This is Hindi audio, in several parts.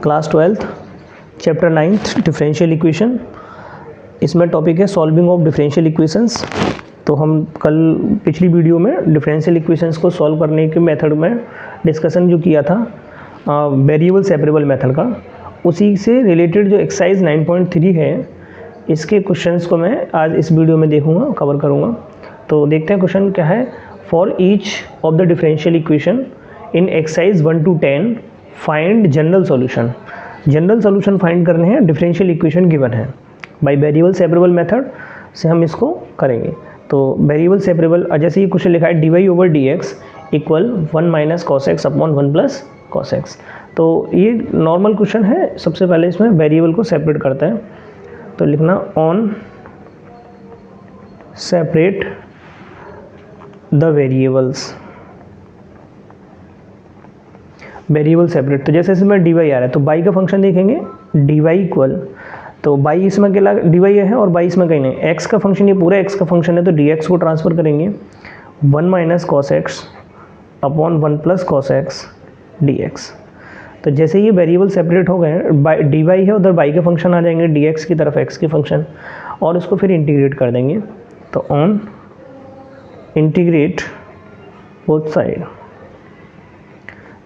Class 12th chapter 9th differential equation. इसमें टॉपिक है सॉल्विंग ऑफ डिफरेंशियल इक्वेशंस। तो हम कल पिछली वीडियो में डिफरेंशियल इक्वेशंस को सॉल्व करने के मेथड में डिस्कशन जो किया था वेरिएबल सेपरेबल मेथड का, उसी से रिलेटेड जो एक्सरसाइज 9.3 है इसके क्वेश्चंस को मैं आज इस वीडियो में देखूंगा, कवर करूंगा। तो देखते हैं क्वेश्चन क्या है। For each of the differential equation in exercise 1 to 10 find general solution. General solution find करने हैं, डिफरेंशियल इक्वेशन गिवन है बाय वेरिएबल सेपरेबल मेथड से हम इसको करेंगे। तो वेरिएबल सेपरेबल जैसे ये क्वेश्चन लिखा है D over d x equal 1 minus cos x upon 1 plus cos x. तो ये नॉर्मल क्वेश्चन है। सबसे पहले इसमें वेरिएबल को सेपरेट करते हैं, तो लिखना on separate the variables, variable separate. तो जैसे इसमें डी वाई आ रहा है तो बाई का फंक्शन देखेंगे, डी वाई इक्वल, तो बाई इसमें अकेला डी वाई है और बाई इसमें कहीं नहीं। एक्स का फंक्शन ये पूरा एक्स का फंक्शन है, तो डी एक्स को ट्रांसफर करेंगे 1 minus cos x upon 1 plus cos x d x. तो जैसे ये वेरिएबल सेपरेट हो गए, डी वाई है उधर बाई के फंक्शन आ जाएंगे डी एक्स की तरफ एक्स के फंक्शन, और इसको फिर इंटीग्रेट कर देंगे। तो ऑन इंटीग्रेट बोथ साइड,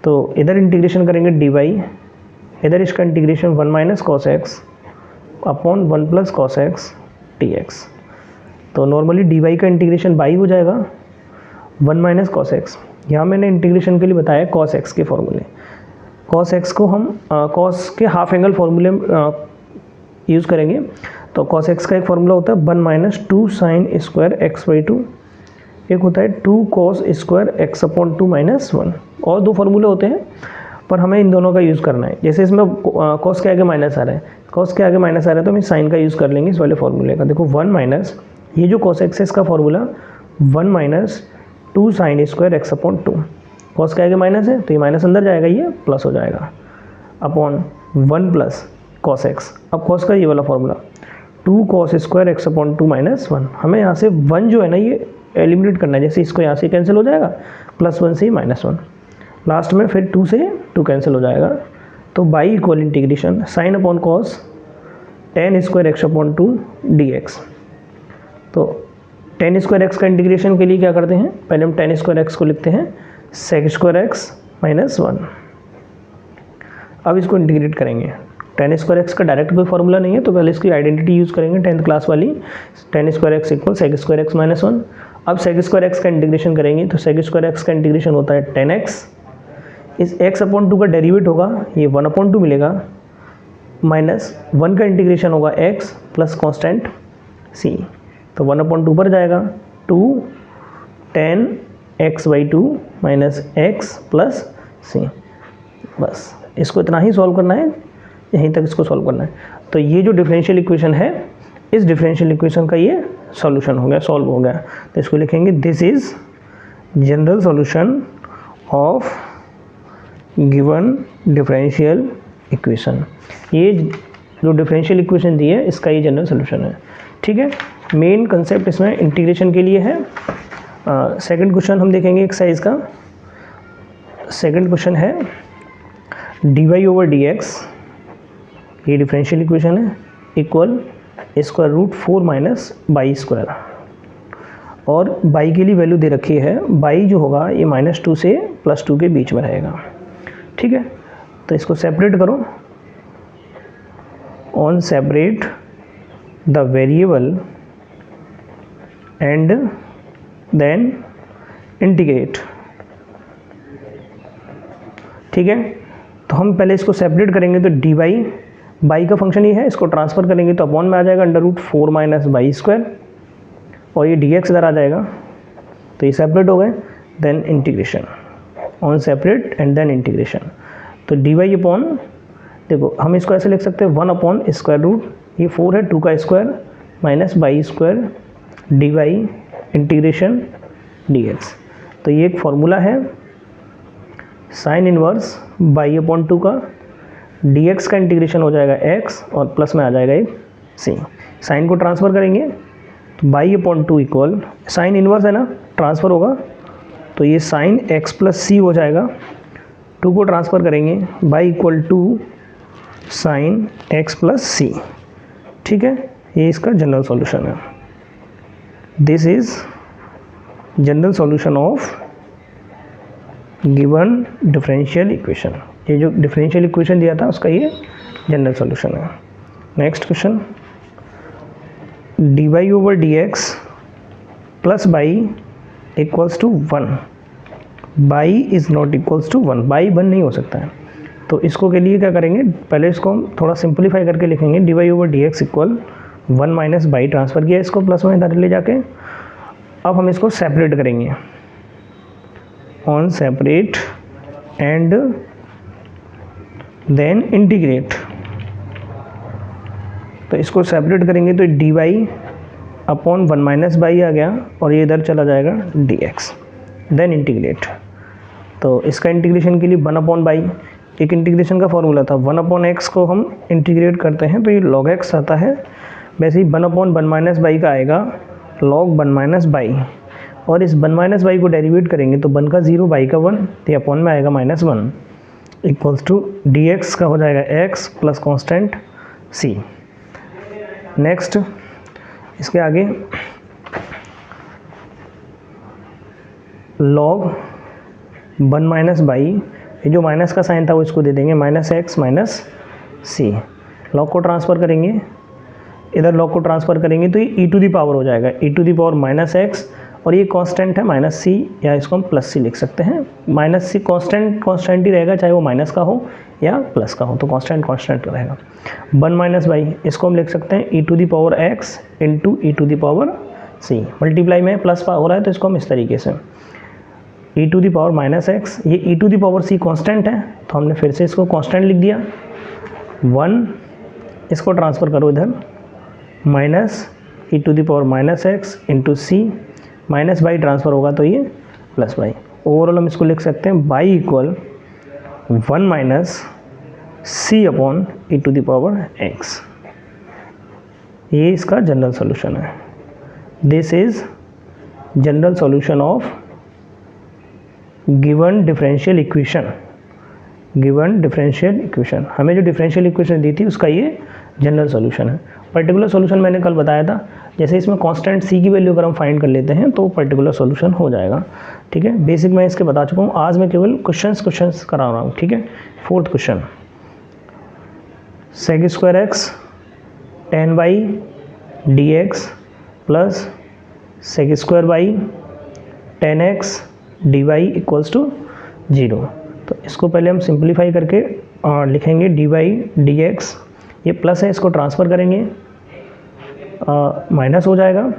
तो इधर इंटीग्रेशन करेंगे डी वाई, इधर इसका integration 1 minus cos x upon 1 plus cos x d x. तो नॉर्मली डी वाई का इंटीग्रेशन बाई हो जाएगा 1 माइनस कॉस एक्स। यहाँ मैंने इंटीग्रेशन के लिए बताया कॉस एक्स के फॉर्मूले। कॉस एक्स को हम कॉस के हाफ एंगल फॉर्मूले यूज़ करेंगे। तो कॉस एक्स का एक फॉर्मूला होता है 1 minus 2 sine square x by 2, एक होता है 2 cos square x upon 2 minus 1। और दो फार्मूले होते हैं पर हमें इन दोनों का यूज़ करना है। जैसे इसमें कॉस के आगे माइनस आ रहा है, कॉस के आगे माइनस आ रहा है तो हम साइन का यूज़ कर लेंगे इस वाले फॉर्मूले का। देखो 1 माइनस, ये जो कॉस एक्स है इसका formula 1 minus 2 sine square x upon 2। Cos के आगे माइनस है तो ये माइनस अंदर जाएगा, ये प्लस हो जाएगा, अपॉन 1 प्लस कॉस एक्स। अब कॉस का ये वाला formula 2 cos square x upon 2 minus 1। हमें यहाँ से 1 जो है ना ये एलिमिनेट करना है। जैसे इसको यहाँ से कैंसिल हो जाएगा, +1 से -1, लास्ट में फिर 2 से 2 कैंसिल हो जाएगा। तो by equal integration sine upon cos tan square x upon 2 D x. तो tan स्क्वायर एक्स का इंटीग्रेशन के लिए क्या करते हैं, पहले हम tan स्क्वायर एक्स को लिखते हैं sec स्क्वायर एक्स माइनस 1। अब इसको इंटीग्रेट करेंगे। tan स्क्वायर एक्स का डायरेक्ट कोई फॉर्मूला नहीं है, तो पहले इसकी आइडेंटिटी यूज़ करेंगे 10th क्लास वाली, tan square x equal sec square x minus 1। अब sec स्क्वायर एक्स का इंटीग्रेशन करेंगे तो sec स्क्वायर एक्स का इंटीग्रेशन होता है tan x, इस x अपॉन 2 का डेरिवेट होगा, ये 1 अपॉन 2 मिलेगा, माइनस 1 का इंटीग्रेशन होगा x प्लस कॉन्स्टेंट c, तो 1 अपॉन 2 पर जाएगा 2 tan x by 2 minus x plus c। बस इसको इतना ही सॉल्व करना है, यहीं तक इसको सॉल्व करना है। तो ये जो डिफरेंशियल इक्वेशन है, इस डिफरेंशियल इक्वेशन का ये सॉल्यूशन हो गया, सॉल्व हो गया। तो इसको लिखेंगे this is general solution of given differential equation. ये जो डिफरेंशियल इक्वेशन दी है इसका ये जनरल सॉल्यूशन है। ठीक है, मेन कंसेप्ट इसमें इंटीग्रेशन के लिए है। सेकंड क्वेश्चन हम देखेंगे एक्सरसाइज का। सेकंड क्वेश्चन है d y over d x, ये डिफरेंशियल इक्वेशन है, equal square root 4 minus y square. और बाई के लिए वैल्यू दे रखी है, बाई जो होगा ये -2 से +2 के बीच में रहेगा। ठीक है, तो इसको सेपरेट करो। On separate the variable and then integrate. ठीक है, तो हम पहले इसको सेपरेट करेंगे तो डी वाई, बाई का फंक्शन ये है, इसको ट्रांसफर करेंगे तो अपॉन में आ जाएगा √4 माइनस बाई स्क्वायर, और ये डी एक्स इधर आ जाएगा, तो ये सेपरेट हो गए। Then integration, on separate and then integration. तो डी वाई अपॉन, देखो हम इसको ऐसे लिख सकते हैं 1 अपॉन स्क्वायर रूट, ये 4 है 2 का square minus y square d y integration d x. तो ये एक फॉर्मूला है साइन इनवर्स बाई अपॉन 2 का, डी एक्स का इंटीग्रेशन हो जाएगा x और प्लस में आ जाएगा एक c। साइन को ट्रांसफ़र करेंगे तो by upon 2 equal, sine inverse है ना, ट्रांसफ़र होगा तो ये साइन x प्लस सी हो जाएगा। 2 को ट्रांसफ़र करेंगे, y equal 2 sine x plus c. ठीक है, ये इसका जनरल सॉल्यूशन है। This is general solution of given differential equation. ये जो डिफरेंशियल इक्वेशन दिया था उसका ये जनरल सॉल्यूशन है। Next question, dy over dx plus y equals to 1। Y is not equals to 1, y 1 नहीं हो सकता है। तो इसको के लिए क्या करेंगे, पहले इसको हम थोड़ा सिंप्लीफाई करके लिखेंगे। dy over dx equal 1 minus y, transfer किया इसको प्लस में इधर ले जाके। अब हम इसको सेपरेट करेंगे, on separate and then integrate. तो इसको सेपरेट करेंगे तो d y upon 1 minus y आ गया और ये इधर चला जाएगा डी एक्स। देन इंटीग्रेट, तो इसका इंटीग्रेशन के लिए 1 अपॉन बाई, एक इंटीग्रेशन का फॉर्मूला था 1 अपॉन एक्स को हम इंटीग्रेट करते हैं तो ये लॉग एक्स आता है। वैसे ही 1 अपॉन 1 माइनस बाई का आएगा लॉग 1 माइनस बाई, और इस 1 माइनस बाई को डेरिवेट करेंगे तो 1 का 0 बाई का 1, तो ये अपॉन में आएगा -1 इक्वल्स टू डी एक्स का हो जाएगा एक्स प्लस कॉन्स्टेंट सी। नेक्स्ट इसके आगे लॉग 1 माइनस बाई, ये जो माइनस का साइन था वो इसको दे देंगे -x माइनस सी। लॉग को ट्रांसफ़र करेंगे, इधर लॉग को ट्रांसफ़र करेंगे तो ये e टू दी पावर हो जाएगा, e to the power -x, और ये कांस्टेंट है -c, या इसको हम +c लिख सकते हैं। -c कांस्टेंट ही रहेगा, चाहे वो माइनस का हो या प्लस का हो, तो कांस्टेंट रहेगा। 1 माइनस बाई, इसको हम लिख सकते हैं e to the power x into e to the power c। Multiply में प्लस हो रहा है तो इसको हम इस तरीके से e to the power -x, ये e to the power c constant है तो हमने फिर से इसको कांस्टेंट लिख दिया। 1 इसको ट्रांसफ़र करो इधर, minus e to the power -x into c, minus y transfer होगा तो ये प्लस बाई। ओवरऑल हम इसको लिख सकते हैं y equal 1 minus c upon e to the power x। ये इसका जनरल सॉल्यूशन है। This is general solution of given differential equation. Given differential equation, हमें जो डिफरेंशियल इक्वेशन दी थी उसका ये जनरल सॉल्यूशन है। पर्टिकुलर सॉल्यूशन मैंने कल बताया था, जैसे इसमें कांस्टेंट सी की वैल्यू अगर हम फाइंड कर लेते हैं तो पर्टिकुलर सॉल्यूशन हो जाएगा। ठीक है, बेसिक मैं इसके बता चुका हूँ, आज मैं केवल क्वेश्चंस करा रहा हूँ। ठीक है, 4th question, sec square x tan y d x plus sec square y tan x d y equals to 0। तो इसको पहले हम सिंप्लीफाई करके लिखेंगे डी वाई डी एक्स, ये प्लस है इसको ट्रांसफ़र करेंगे माइनस हो जाएगा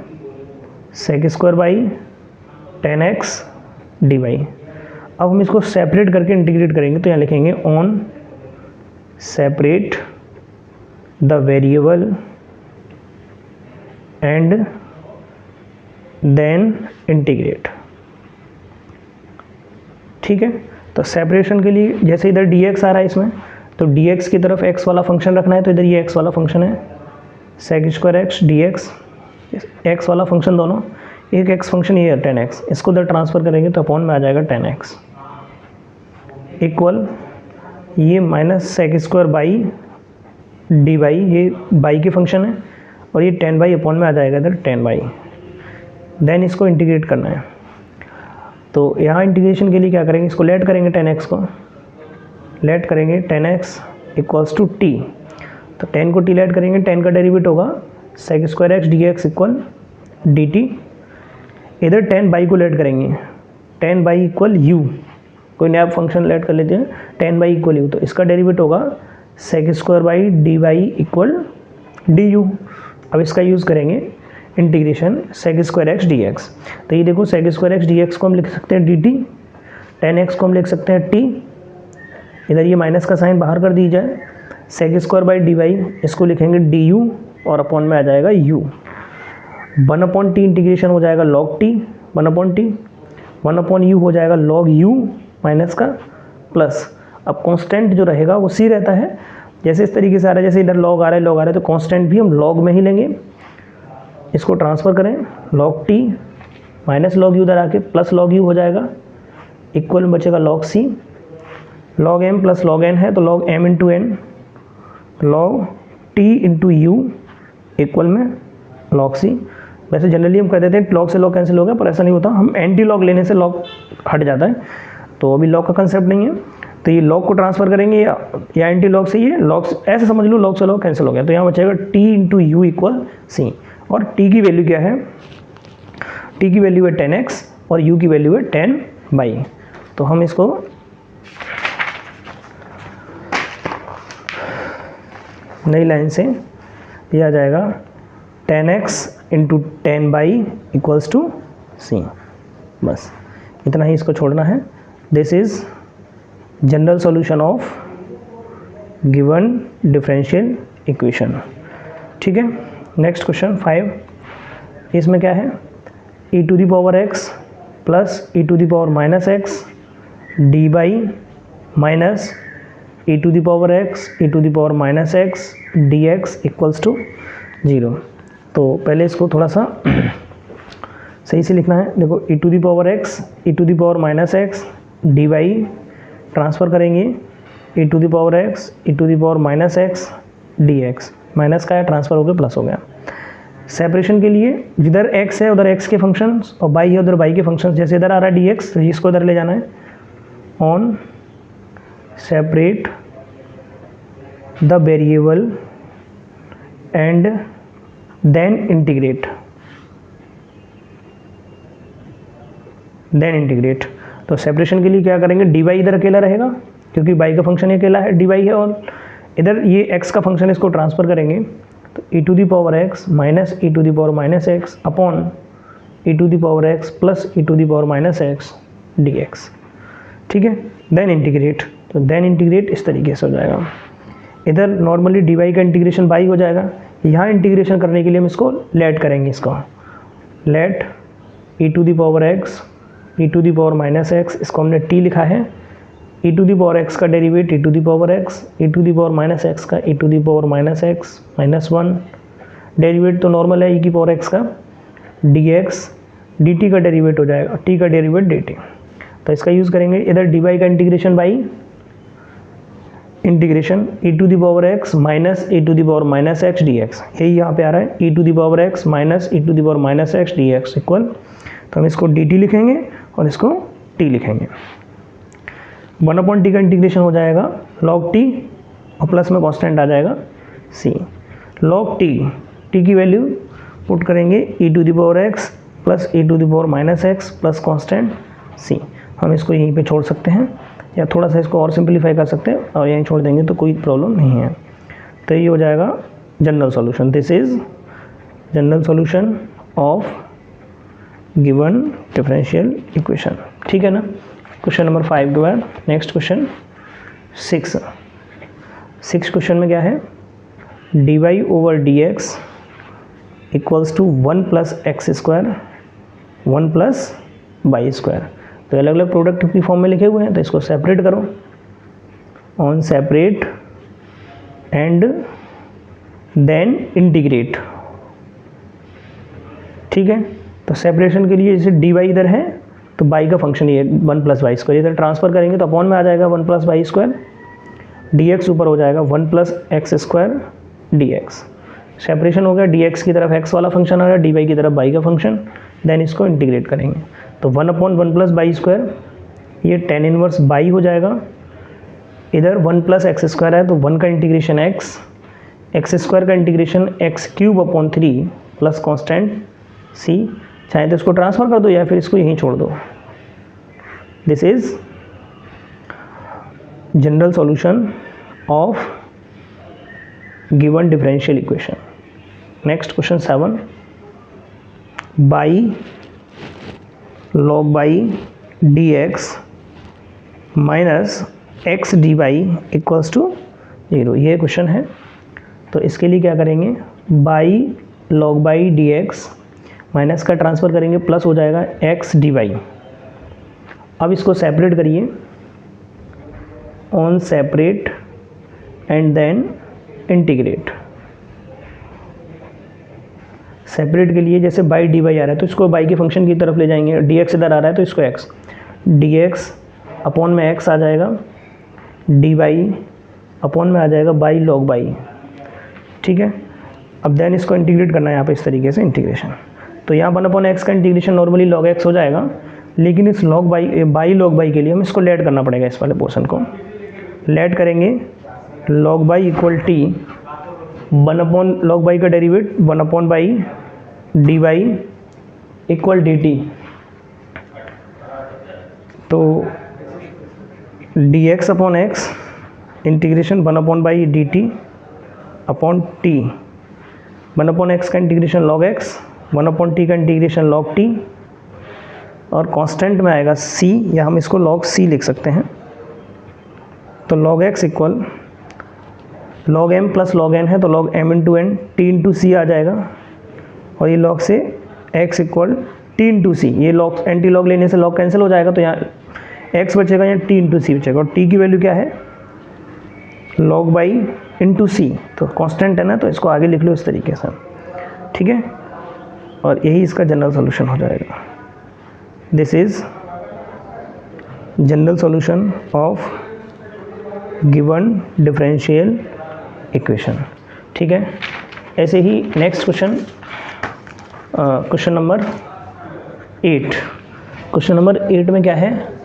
sec square y tan x d y. अब हम इसको सेपरेट करके इंटीग्रेट करेंगे तो यहाँ लिखेंगे on separate the variable and then integrate. ठीक है, तो सेपरेशन के लिए जैसे इधर dx आ रहा है इसमें, तो dx की तरफ x वाला फंक्शन रखना है, तो इधर ये x वाला फंक्शन है sec square x d x, x वाला फंक्शन दोनों, एक x फंक्शन ये है tan x, इसको इधर ट्रांसफ़र करेंगे तो अपॉन में आ जाएगा tan x इक्वल ये minus sec square y d y, ये बाई के फंक्शन है, और ये tan बाई अपॉन में आ जाएगा इधर tan बाई। देन इसको इंटीग्रेट करना है, तो यहाँ इंटीग्रेशन के लिए क्या करेंगे, इसको लेट करेंगे tan x को, लेट करेंगे tan x equals to t, तो tan को t लेट करेंगे, tan का डेरिवेट होगा sec square x d x equal d t. इधर tan बाई को लेट करेंगे, tan बाई इक्वल u, कोई नया फंक्शन लेट कर लेते हैं, tan बाई इक्वल u, तो इसका डेरिवेट होगा sec square y d y equal d u. अब इसका यूज़ करेंगे integration sec square x d x, तो ये देखो sec square x d x को हम लिख सकते हैं डी टी, tan एक्स को हम लिख सकते हैं t, इधर ये माइनस का साइन बाहर कर दी जाए, sec square y d y इसको लिखेंगे डी यू, और अपॉन में आ जाएगा u। 1 अपॉन टी इंटीग्रेशन हो जाएगा log t, 1 upon T, 1 upon u हो जाएगा log u माइनस का प्लस। अब कांस्टेंट जो रहेगा वो c रहता है, जैसे इस तरीके से आ रहा है, जैसे इधर log आ रहा है तो कांस्टेंट भी हम log में ही लेंगे। इसको ट्रांसफ़र करें log t minus log u इधर आके प्लस log u हो जाएगा, इक्वल में बचेगा log c, log m plus log n है तो log m into n, log t into you equal में log c। वैसे जनरली हम कह देते हैं log से log कैंसिल हो गया, पर ऐसा नहीं होता, हम एंटी लॉग लेने से log हट जाता है, तो अभी log का कंसेप्ट नहीं है, तो ये log को ट्रांसफर करेंगे या एंटी लॉग से, ये log ऐसे समझ लो log से log कैंसिल हो गया, तो यहाँ बचेगा t into you equal c। और t की वैल्यू क्या है, t की वैल्यू है 10x और u की वैल्यू है 10/। तो हम इसको नई लाइन से ये आ जाएगा 10x into 10/, equals to c। बस इतना ही इसको छोड़ना है। This is general solution of given differential equation. ठीक है, नेक्स्ट क्वेश्चन 5, इसमें क्या है, e to the power x plus e to the power minus x d y minus e to the power x e to the power minus x dx equals to 0। तो पहले इसको थोड़ा सा सही से लिखना है। देखो e to the power x e to the power minus x d y, transfer करेंगे e to the power x e to the power minus x dx, minus का है ट्रांसफ़र हो गया प्लस हो गया। सेपरेशन के लिए जिधर x है उधर x के फंक्शंस और y है उधर y के फंक्शंस, जैसे इधर आ रहा है dx तो इसको इधर ले जाना है। On separate the variable and then integrate, तो सेपरेशन के लिए क्या करेंगे, डी वाई इधर अकेला रहेगा क्योंकि y का फंक्शन अकेला है, डी वाई है, और इधर ये x का फंक्शन, इसको ट्रांसफ़र करेंगे तो e to the power x minus e to the power minus x upon e to the power x plus e to the power minus x dx। ठीक है, देन इंटीग्रेट, तो देन इंटीग्रेट इस तरीके से हो जाएगा। इधर नॉर्मली डी वाई का इंटीग्रेशन बाई हो जाएगा, यहाँ इंटीग्रेशन करने के लिए हम इसको लेट करेंगे, इसको let e to the power x e to the power minus x, इसको हमने t लिखा है, e to the power x का derivate e to the power x e to the power minus x का e to the power minus x minus 1, derivate तो नॉर्मल है e की पावर x का, dx dt का डेरिवेट हो जाएगा, t का डेरिवेट dt। तो इसका यूज़ करेंगे, इधर dy का integration y integration e to the power x minus e to the power minus x dx, यही यहाँ पे आ रहा है e to the power x minus e to the power minus x dx equal, तो हम इसको dt लिखेंगे और इसको t लिखेंगे। 1/t का इंटीग्रेशन हो जाएगा log t और प्लस में कांस्टेंट आ जाएगा c, log t की वैल्यू पुट करेंगे e to the power x plus e to the power minus x plus constant c। हम इसको यहीं पे छोड़ सकते हैं या थोड़ा सा इसको और सिंपलीफाई कर सकते हैं और यहीं छोड़ देंगे तो कोई प्रॉब्लम नहीं है। तो ये हो जाएगा general solution, this is general solution of given differential equation. ठीक है ना, क्वेश्चन नंबर 5 के बाद नेक्स्ट क्वेश्चन 6 क्वेश्चन में क्या है, d y over d x equals to 1 plus x square 1 plus y square. तो अलग अलग प्रोडक्ट की फॉर्म में लिखे हुए हैं, तो इसको सेपरेट करो, on separate and then integrate. ठीक है, तो सेपरेशन के लिए जैसे डी वाई इधर है तो बाई का फंक्शन ये 1 प्लस वाई स्क्वायर, इधर ट्रांसफर करेंगे तो अपॉन में आ जाएगा 1 plus y square, d x ऊपर हो जाएगा 1 plus x square d x. Separation हो गया, डी एक्स की तरफ एक्स वाला फंक्शन आ रहा है, डी वाई की तरफ बाई का फंक्शन, देन इसको इंटीग्रेट करेंगे तो 1/1 प्लस बाई स्क्वायर, ये tan इनवर्स बाई हो जाएगा, इधर 1 प्लस एक्स स्क्वायर है तो 1 का इंटीग्रेशन एक्स स्क्वायर का integration x cube upon 3 plus constant c. चाहे तो इसको ट्रांसफ़र कर दो या फिर इसको यहीं छोड़ दो। This is general solution of given differential equation. Next question 7, y log y d x minus x d y equals to 0, ये क्वेश्चन है। तो इसके लिए क्या करेंगे, y log y d x minus का ट्रांसफ़र करेंगे प्लस हो जाएगा एक्स डी वाई। अब इसको सेपरेट करिए, on separate and then integrate. Separate के लिए जैसे बाई डी वाई आ रहा है तो इसको बाई के फंक्शन की तरफ ले जाएंगे, डी एक्स इधर आ रहा है तो इसको एक्स, डी एक्स अपॉन में एक्स आ जाएगा, डी वाई अपॉन में आ जाएगा बाई लॉग बाई, ठीक है। अब देन इसको इंटीग्रेट करना है यहाँ पे इस तरीके से इंटीग्रेशन, तो यहाँ 1/x का इंटीग्रेशन नॉर्मली log x हो जाएगा, लेकिन इस log बाई log बाई के लिए हम इसको लेट करना पड़ेगा, इस वाले पोर्शन को लेट करेंगे। log y equal t 1/log y का डेरिवेट 1/बाई d y equal d t, तो dx अपॉन एक्स इंटीग्रेशन 1/बाई d t upon t, 1/x का इंटीग्रेशन log x, 1/t का इंटीग्रेशन log t, और कांस्टेंट में आएगा c, या हम इसको log c लिख सकते हैं। तो log x equal log m plus log n है, तो log m into n t into c आ जाएगा, और ये log से x equal t into c, ये log एंटी log लेने से log कैंसिल हो जाएगा, तो यहाँ x बचेगा, यहाँ t इंटू सी बचेगा, और t की वैल्यू क्या है log बाई इंटू सी, तो कांस्टेंट है ना, तो इसको आगे लिख लो इस तरीके से, ठीक है, और यही इसका जनरल सॉल्यूशन हो जाएगा। This is general solution of given differential equation, ठीक है। ऐसे ही next question, question number 8। Question number 8 में क्या है,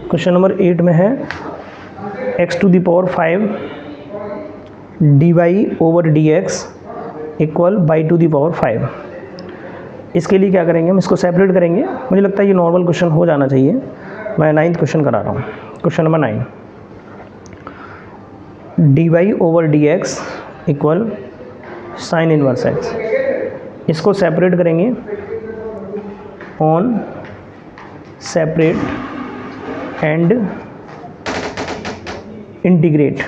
क्वेश्चन नंबर 8 में है x to the power 5 d y over d x equal y to the power 5। इसके लिए क्या करेंगे, हम इसको सेपरेट करेंगे। मुझे लगता है ये नॉर्मल क्वेश्चन हो जाना चाहिए, मैं 9th क्वेश्चन करा रहा हूँ। Question number 9, d y over d x equal sine inverse x, इसको सेपरेट करेंगे ऑन सेपरेट एंड इंटीग्रेट।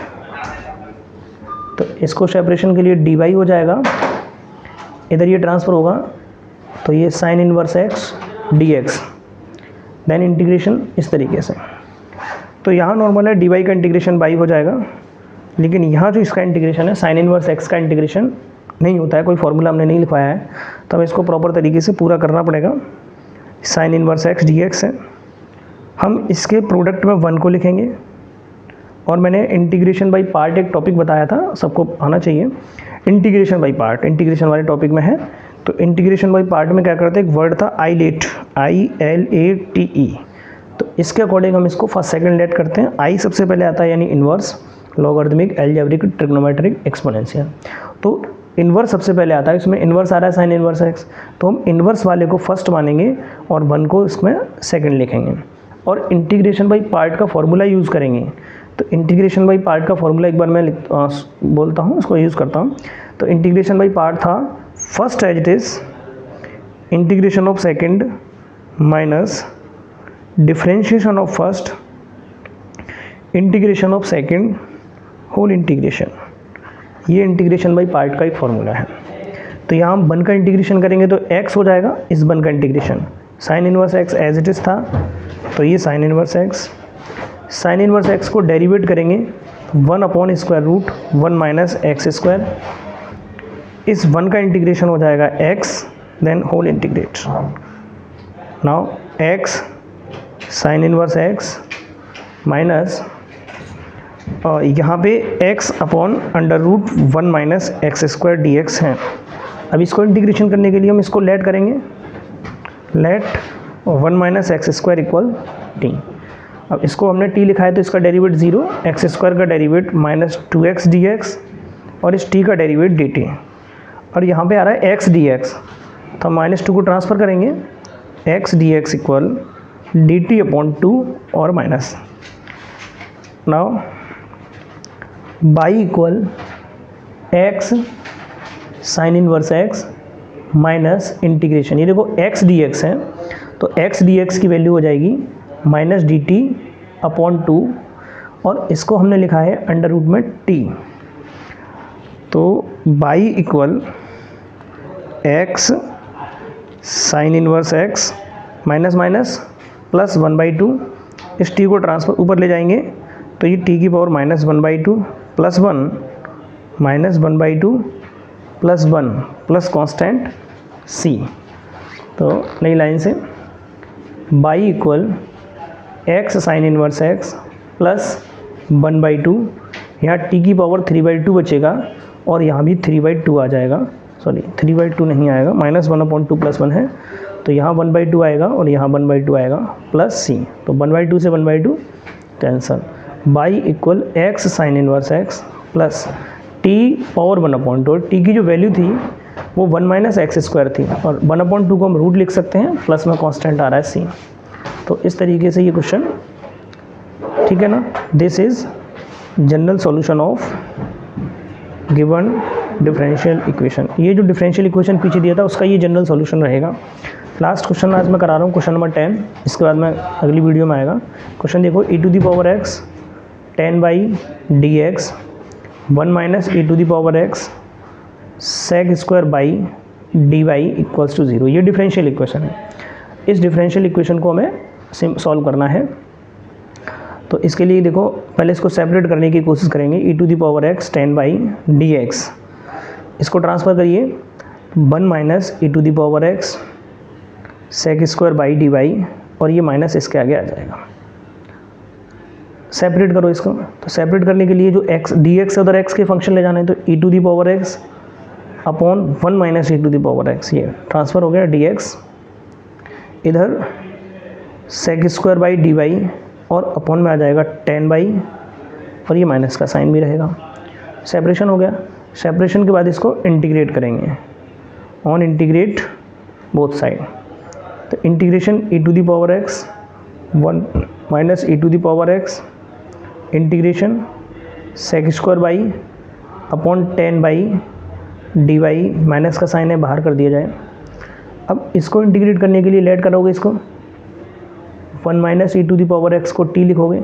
तो इसको सेपरेशन के लिए डी वाई हो जाएगा, इधर ये ट्रांसफ़र होगा, तो ये sine inverse x d x, then integration इस तरीके से। तो यहाँ नॉर्मल है, डी वाई का इंटीग्रेशन बाई हो जाएगा, लेकिन यहाँ जो इसका इंटीग्रेशन है साइन इनवर्स एक्स का इंटीग्रेशन नहीं होता है, कोई फॉर्मूला हमने नहीं लिखवाया है, तो हमें इसको प्रॉपर तरीके से पूरा करना पड़ेगा। Sign inverse x d x है, हम इसके प्रोडक्ट में 1 को लिखेंगे, और मैंने इंटीग्रेशन बाई पार्ट एक टॉपिक बताया था, सबको आना चाहिए। इंटीग्रेशन बाई पार्ट इंटीग्रेशन वाले टॉपिक में है, तो इंटीग्रेशन बाई पार्ट में क्या करते हैं, एक वर्ड था आईलेट, ILATE, तो इसके अकॉर्डिंग हम इसको फर्स्ट सेकंड लेट करते हैं। आई सबसे पहले आता है, यानी inverse, logarithmic, algebraic, trigonometric, exponential. तो इन्वर्स सबसे पहले आता है, इसमें इन्वर्स आ रहा है साइन इन्वर्स एक्स, तो हम इन्वर्स वाले को फर्स्ट मानेंगे और 1 को इसमें सेकंड लिखेंगे, और इंटीग्रेशन बाई पार्ट का फॉर्मूला यूज़ करेंगे। तो इंटीग्रेशन बाई पार्ट का फॉर्मूला एक बार मैं बोलता हूँ, उसको यूज़ करता हूँ। तो इंटीग्रेशन बाई पार्ट था, first as it is integration of second minus differentiation of first integration of second whole integration. ये इंटीग्रेशन बाई पार्ट का एक फॉर्मूला है। तो यहाँ हम 1 का इंटीग्रेशन करेंगे तो x हो जाएगा, इस 1 का integration, sine inverse x as it is था, तो ये sine inverse x, sine inverse x को डेरिवेट करेंगे 1/√1 माइनस एक्स स्क्वायर, इस 1 का इंटीग्रेशन हो जाएगा x, then whole integrate. Now x sine inverse x minus, और यहाँ पे x/√1 minus x square d x है। अब इसको इंटीग्रेशन करने के लिए हम इसको लेट करेंगे, let 1 minus x square equal t. अब इसको हमने t लिखा है, तो इसका डेरिवेट 0, एक्स स्क्वायर का डेरिवेट माइनस 2x dx, और इस t का डेरिवेट dt, और यहाँ पे आ रहा है x dx, तो हम -2 को ट्रांसफ़र करेंगे, x dx इक्वल dt/2 और minus. Now by equal x sine inverse x minus integration, ये देखो x dx है, तो x dx की वैल्यू हो जाएगी -dt/2, और इसको हमने लिखा है अंडर रूट में t। तो by equal x sine inverse x minus minus plus 1/2, इस t को ट्रांसफर ऊपर ले जाएंगे, तो ये t की power -1/2 plus 1 minus 1/2 plus 1 plus constant c। तो नई लाइन से by equal x sign inverse x plus 1/2, यहाँ टी की पावर 3/2 बचेगा और यहाँ भी 3/2 आ जाएगा, सॉरी 3/2 नहीं आएगा, -1/2 + 1 है, तो यहाँ 1/2 आएगा और यहाँ 1/2 आएगा प्लस सी, तो 1/2 से 1/2 cancel, by equal x sign inverse x plus T power 1/2, T की जो वैल्यू थी वो 1 - x² थी और 1/2 को हम रूट लिख सकते हैं, प्लस में कांस्टेंट आ रहा है सी। तो इस तरीके से ये क्वेश्चन, ठीक है ना। This is general solution of given differential equation. ये जो डिफरेंशियल इक्वेशन पीछे दिया था उसका ये जनरल सॉल्यूशन रहेगा। लास्ट क्वेश्चन आज मैं करा रहा हूँ, क्वेश्चन नंबर 10, इसके बाद में अगली वीडियो में आएगा। क्वेश्चन देखो, e⁻x 10/dx 1 - e⁻x sec² dy = 0। ये डिफरेंशियल इक्वेशन है। इस डिफरेंशियल इक्वेशन को हमें सॉल्व करना है। तो इसके लिए देखो, पहले इसको सेपरेट करने की कोशिश करेंगे। e⁻x 10/dx, इसको ट्रांसफ़र करिए 1 - e⁻x sec² dy और ये माइनस इसके आगे आ जाएगा। सेपरेट करो इसको। तो सेपरेट करने के लिए जो x dx उधर x के फंक्शन ले जाना है, तो e⁻x अपॉन 1 - e⁻x, ये ट्रांसफ़र हो गया dx, इधर sec² dy और अपॉन में आ जाएगा 10 और ये माइनस का साइन भी रहेगा। सेपरेशन हो गया। सेपरेशन के बाद इसको इंटीग्रेट करेंगे, ऑन इंटीग्रेट बोथ साइड। तो integration e⁻x 1 - e⁻x integration sec² upon 10/dy, minus का साइन है, बाहर कर दिया जाए। अब इसको इंटीग्रेट करने के लिए लेट करोगे इसको, 1 - e⁻x को t लिखोगे,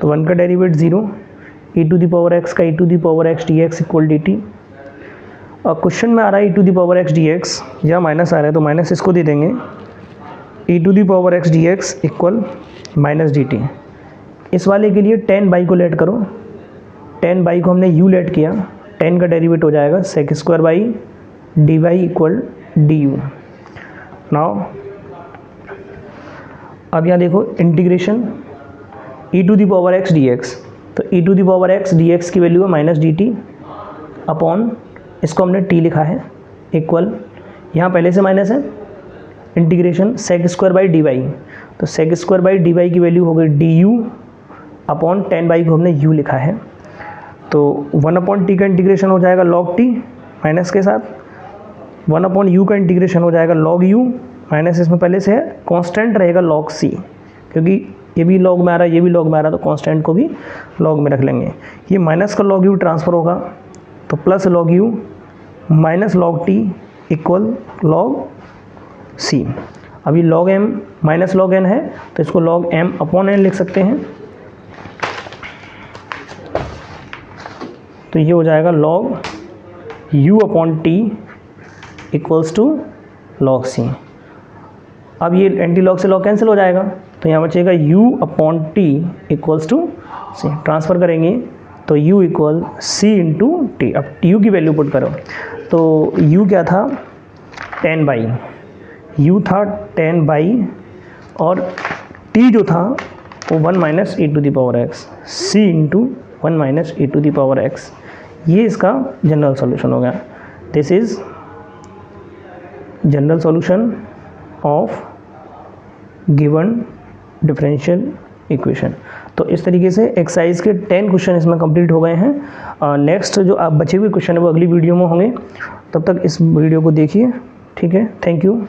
तो 1 का डेरिवेट 0, e⁻x का e⁻x dx = dt। और क्वेश्चन में आ रहा है e⁻x dx, या माइनस आ रहा है तो माइनस इसको दे देंगे, e⁻x dx = -dt। इस वाले के लिए 10 को लेट करो, 10 को हमने u लेट किया, 10 का डेरिवेट हो जाएगा sec² dy = du। नाउ अब यहाँ देखो इंटीग्रेशन e⁻x dx, तो e⁻x dx की वैल्यू है -dt अपॉन, इसको हमने t लिखा है, इक्वल, यहाँ पहले से माइनस है, इंटीग्रेशन sec² dy, तो sec² dy की वैल्यू हो गई du अपॉन 10 को हमने u लिखा है, तो 1/t का इंटीग्रेशन हो जाएगा log t माइनस के साथ, 1/u का इंटीग्रेशन हो जाएगा log u माइनस, इसमें पहले से है, कांस्टेंट रहेगा log c, क्योंकि ये भी log में आ रहा है, ये भी log में आ रहा है, तो कांस्टेंट को भी log में रख लेंगे। ये माइनस का log u ट्रांसफ़र होगा, तो plus log u minus log t equal log c। अभी log m minus log n है, तो इसको log m अपॉन n लिख सकते हैं, तो ये हो जाएगा log u upon t = log c। अब ये एंटी लॉग से लॉग कैंसिल हो जाएगा, तो यहाँ बचेगा u upon t = c। Transfer करेंगे तो u = c × t। अब u की वैल्यू पुट करो, तो u क्या था 10/, u था 10/, और t जो था वो 1 - e⁻x, c × 1 - e⁻x। ये इसका जनरल सॉल्यूशन हो गया। This is general solution of given differential equation. तो इस तरीके से एक्सरसाइज के 10 क्वेश्चन इसमें कंप्लीट हो गए हैं। नेक्स्ट जो आप बचे हुए क्वेश्चन है वो अगली वीडियो में होंगे, तब तक इस वीडियो को देखिए, ठीक है। Thank you.